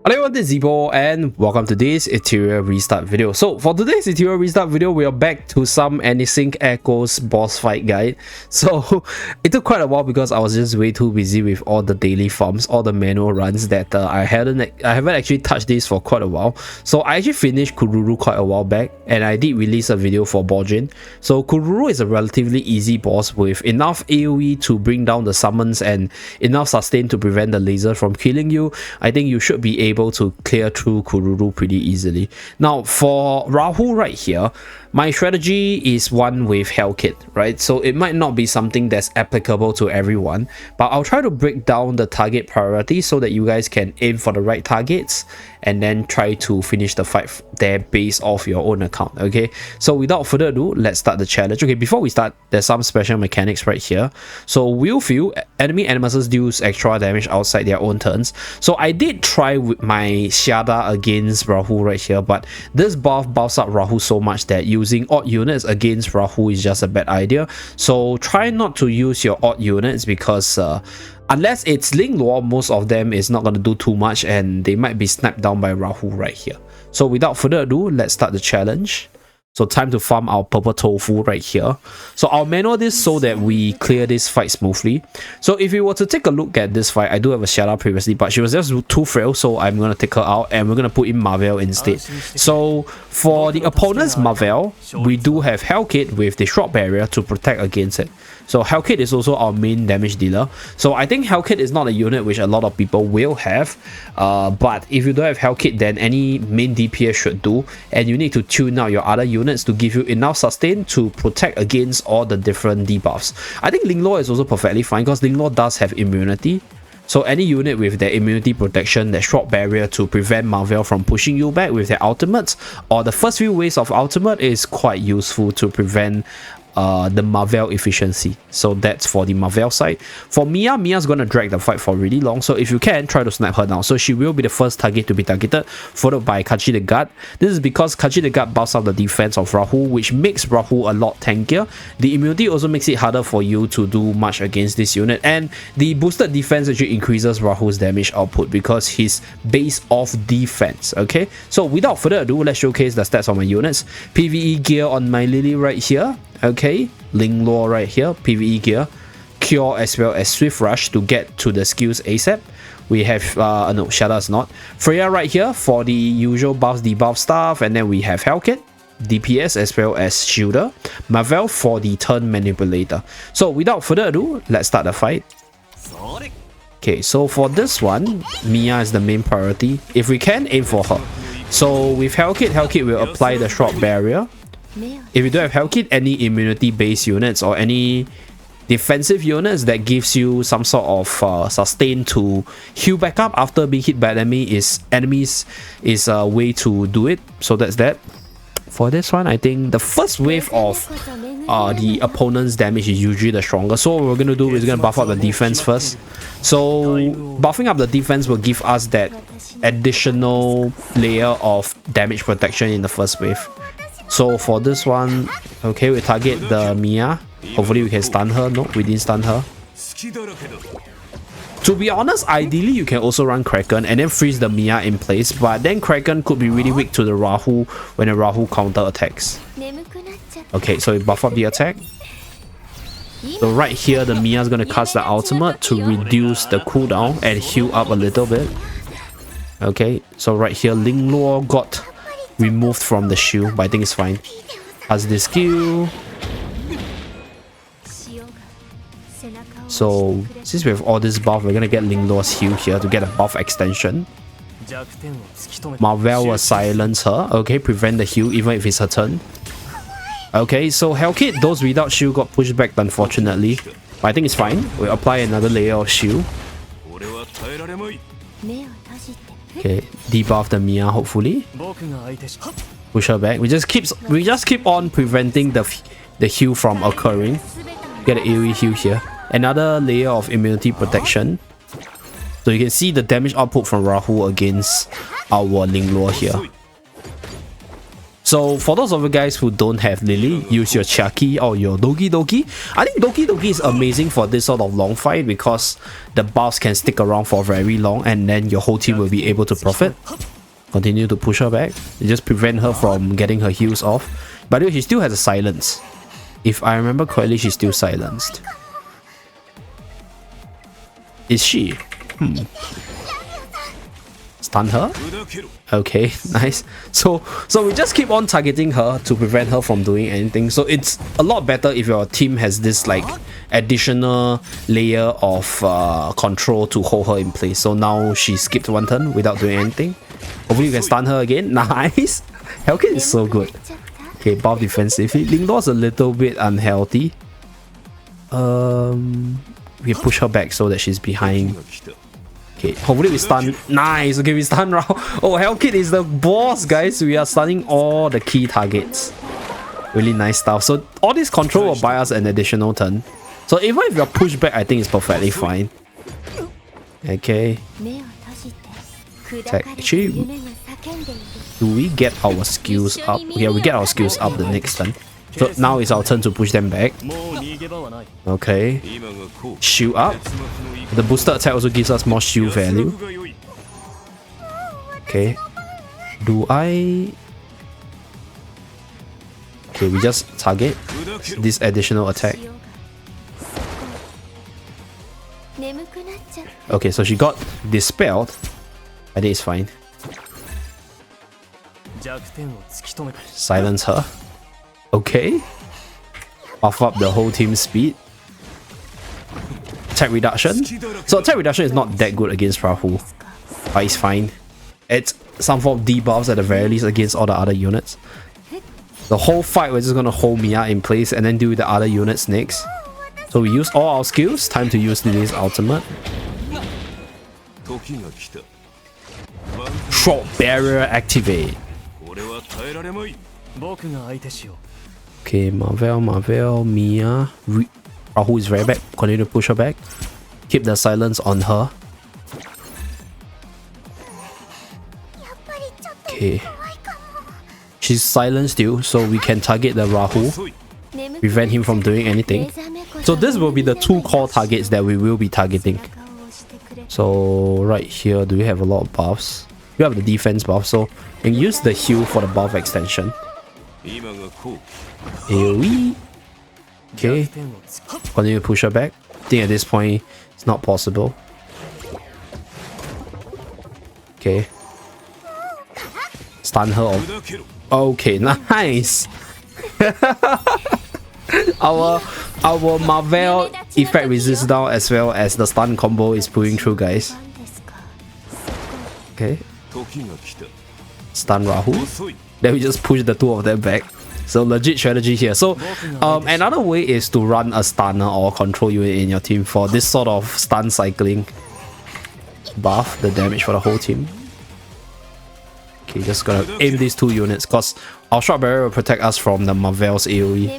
Hello everyone, this is Zeeebo and welcome to this Etheria restart video. So for today's Etheria restart video, we are back to some Anisync Echoes boss fight guide. So it took quite a while because I was just way too busy with all the daily farms, all the manual runs that I haven't actually touched this for quite a while. So I actually finished Kururu quite a while back and I did release a video for Borjin. So Kururu is a relatively easy boss with enough AoE to bring down the summons and enough sustain to prevent the laser from killing you. I think you should be able to clear through Kururu pretty easily. Now for Rahu right here, my strategy is one with Hell Kit, right? So it might not be something that's applicable to everyone, but I'll try to break down the target priority so that you guys can aim for the right targets and then try to finish the fight there based off your own account. Okay, so without further ado, let's start the challenge. Okay, before we start, there's some special mechanics right here. So Will Field, enemy animuses deals extra damage outside their own turns. So I did try with my Shada against Rahu right here, but this buff buffs up Rahu so much that using odd units against Rahu is just a bad idea. So try not to use your odd units because unless it's Ling Luo, most of them is not going to do too much and they might be snapped down by Rahu right here. So without further ado, let's start the challenge. So time to farm our purple tofu right here. So I'll manual this so that we clear this fight smoothly. So if you were to take a look at this fight, I do have a Shada previously, but she was just too frail, so I'm going to take her out and we're going to put in Marvel instead. So for the opponent's Marvel, we do have Hell Kit with the Shroud Barrier to protect against it. So Hell Kit is also our main damage dealer. So I think Hell Kit is not a unit which a lot of people will have. But if you don't have Hell Kit, then any main DPS should do. And you need to tune out your other units to give you enough sustain to protect against all the different debuffs. I think Ling Luo is also perfectly fine because Ling Luo does have immunity. So any unit with their immunity protection, their short barrier to prevent Marvel from pushing you back with their ultimates, or the first few waves of ultimate is quite useful to prevent the Marvel efficiency. So that's for the Marvel side. For Mia's gonna drag the fight for really long, so if you can, try to snap her down. So she will be the first target to be targeted, followed by Kachi the Guard. This is because Kachi the Guard buffs up the defense of Rahu, which makes Rahu a lot tankier. The immunity also makes it harder for you to do much against this unit, and the boosted defense actually increases Rahu's damage output because he's based off defense. Okay, so without further ado, let's showcase the stats of my units. PvE gear on my Lily right here. Okay, Ling Luo right here, PvE gear, Cure as well as Swift Rush to get to the skills ASAP. We have, no, Shada's not. Freya right here for the usual buffs, debuff stuff, and then we have Hell Kit, DPS as well as Shielder, Marvel for the turn manipulator. So without further ado, let's start the fight. Okay, so for this one, Mia is the main priority. If we can, aim for her. So with Hell Kit will apply the Shroud Barrier. If you don't have Hell Kit, any immunity based units or any defensive units that gives you some sort of sustain to heal back up after being hit by enemies is a way to do it. So that's that. For this one, I think the first wave of the opponent's damage is usually the strongest. So what we're going to do is going to buff up the defense first. So buffing up the defense will give us that additional layer of damage protection in the first wave. So for this one, okay, we target the Mia. Hopefully we can stun her. No, we didn't stun her. To be honest, ideally you can also run Kraken and then freeze the Mia in place, but then Kraken could be really weak to the Rahu when the Rahu counter attacks. Okay, so we buff up the attack. So right here, the Mia is going to cast the ultimate to reduce the cooldown and heal up a little bit. Okay, so right here, Ling Luo got removed from the shield, but I think it's fine. Has this skill. So since we have all this buff, we're gonna get Ling Luo's heal here to get a buff extension. Marvel will silence her. Okay, prevent the heal even if it's her turn. Okay, so Hell Kit, those without shield got pushed back unfortunately, but I think it's fine. We'll apply another layer of shield. Okay, debuff the Mia hopefully. Push her back. We just keep on preventing the heal from occurring. Get an AoE heal here. Another layer of immunity protection. So you can see the damage output from Rahu against our Ling Luo here. So for those of you guys who don't have Lily, use your Chiaki or your Doki Doki. I think Doki Doki is amazing for this sort of long fight because the buffs can stick around for very long and then your whole team will be able to profit. Continue to push her back. Just prevent her from getting her heals off. By the way, she still has a silence. If I remember correctly, she's still silenced. Is she? Stun her? Okay, nice. So we just keep on targeting her to prevent her from doing anything. So it's a lot better if your team has this like additional layer of control to hold her in place. So now she skipped one turn without doing anything. Hopefully you can stun her again. Nice. Hellkit is so good. Okay, buff defensively. Lingdor's a little bit unhealthy. We push her back so that she's behind. Okay, hopefully we stun. Nice. Okay, we stun Rahu. Oh, Hellkit is the boss, guys. We are stunning all the key targets. Really nice stuff. So all this control will buy us an additional turn. So even if you're pushed back, I think it's perfectly fine. Okay. Actually, do we get our skills up? Yeah, we get our skills up the next turn. So now it's our turn to push them back. Okay. Shield up. The boosted attack also gives us more shield value. Okay. Do I... Okay, we just target this additional attack. Okay, so she got dispelled. I think it's fine. Silence her. Okay. Buff up the whole team's speed. Attack reduction. So attack reduction is not that good against Rahu, but it's fine. It's some form of debuffs at the very least against all the other units. The whole fight we're just gonna hold Mia in place and then deal with the other units next. So we use all our skills. Time to use Lily's ultimate. Short barrier activate. Okay, Marvel, Mia. Rahu is very back. Continue to push her back. Keep the silence on her. Okay. She's silent still, so we can target the Rahu. Prevent him from doing anything. So this will be the two core targets that we will be targeting. So right here, do we have a lot of buffs? We have the defense buff, so we can use the heal for the buff extension. AoE. Okay. Continue to push her back. I think at this point it's not possible. Okay. Stun her off. Okay, nice. our Marvel effect resist down as well as the stun combo is pulling through, guys. Okay. Stun Rahu. Then we just push the two of them back. So legit strategy here. So another way is to run a stunner or control unit in your team for this sort of stun cycling. Buff the damage for the whole team. Okay, just gonna aim these two units because our short barrier will protect us from the Marvel's AoE.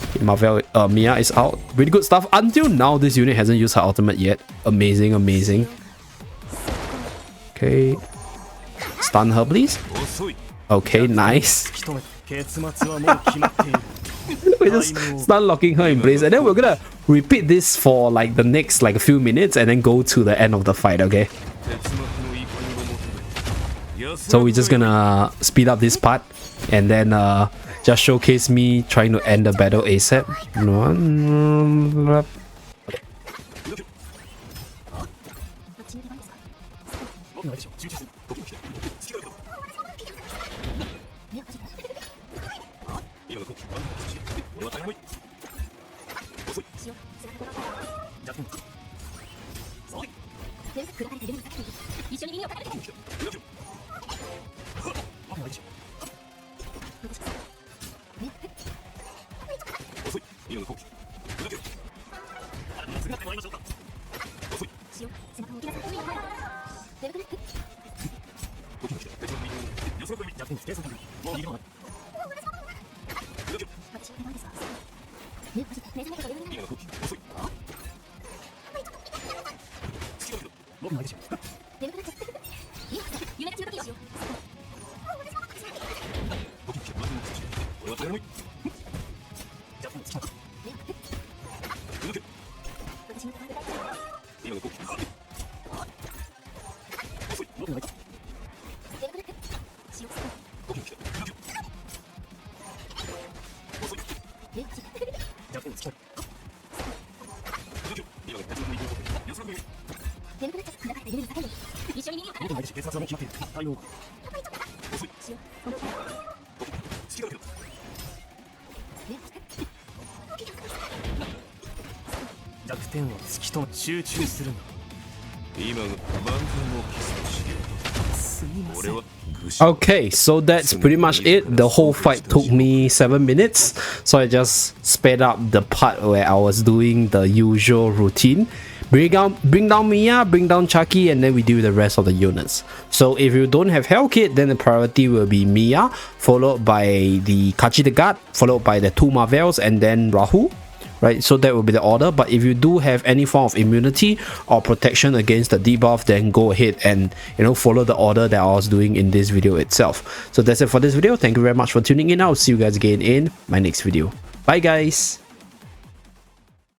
Okay, Marvel, Mia is out. Really good stuff. Until now, this unit hasn't used her ultimate yet. Amazing, amazing. Okay. Stun her, please. Okay, nice. We're just stun locking her in place, and then we're gonna repeat this for like the next like a few minutes, and then go to the end of the fight. Okay. So we're just gonna speed up this part, and then just showcase me trying to end the battle ASAP. Okay, so that's pretty much it. The whole fight took me 7 minutes, so I just sped up the part where I was doing the usual routine. Bring down Mia, bring down Chucky, and then we do the rest of the units. So if you don't have Hell Kit, then the priority will be Mia, followed by the Kachi the God, followed by the 2 Marvels, and then Rahu. Right, so that will be the order. But if you do have any form of immunity or protection against the debuff, then go ahead and follow the order that I was doing in this video itself. So that's it for this video. Thank you very much for tuning in. I'll see you guys again in my next video. Bye guys.